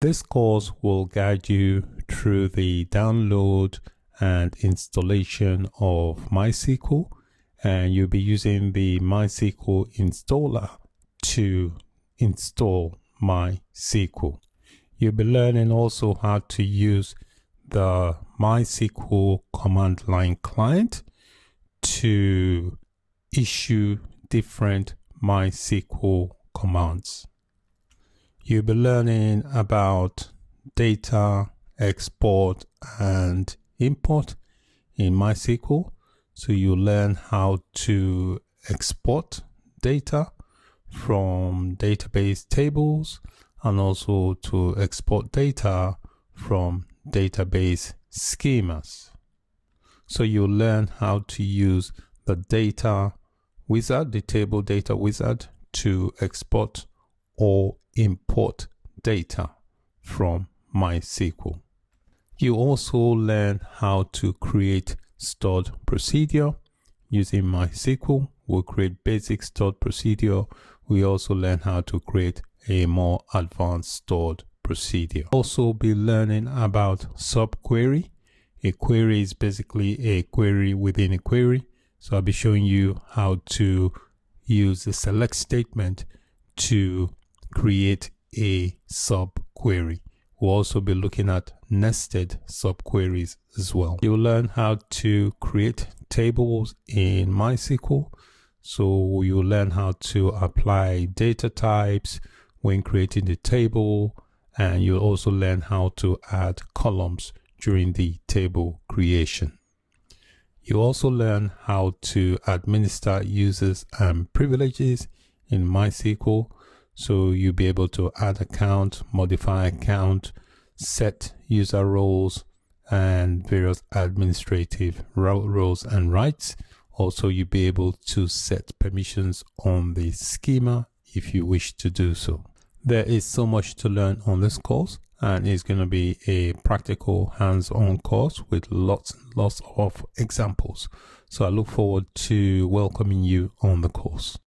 This course will guide you through the download and installation of MySQL, and you'll be using the MySQL installer to install MySQL. You'll be learning also how to use the MySQL command line client to issue different MySQL commands. You'll be learning about data export and import in MySQL. So you'll learn how to export data from database tables and also to export data from database schemas. So you'll learn how to use the data wizard, the table data wizard, to export or import data from MySQL. You also learn how to create stored procedure using MySQL. We'll create basic stored procedure. We also learn how to create a more advanced stored procedure. Also be learning about subquery. A query is basically a query within a query. So I'll be showing you how to use the select statement to create a subquery. We'll also be looking at nested subqueries as well. You'll learn how to create tables in MySQL. So you'll learn how to apply data types when creating the table, and you'll also learn how to add columns during the table creation. You also learn how to administer users and privileges in MySQL. So you'll be able to add account, modify account, set user roles, and various administrative roles and rights. Also, you'll be able to set permissions on the schema if you wish to do so. There is so much to learn on this course, and it's going to be a practical hands-on course with lots of examples. So I look forward to welcoming you on the course.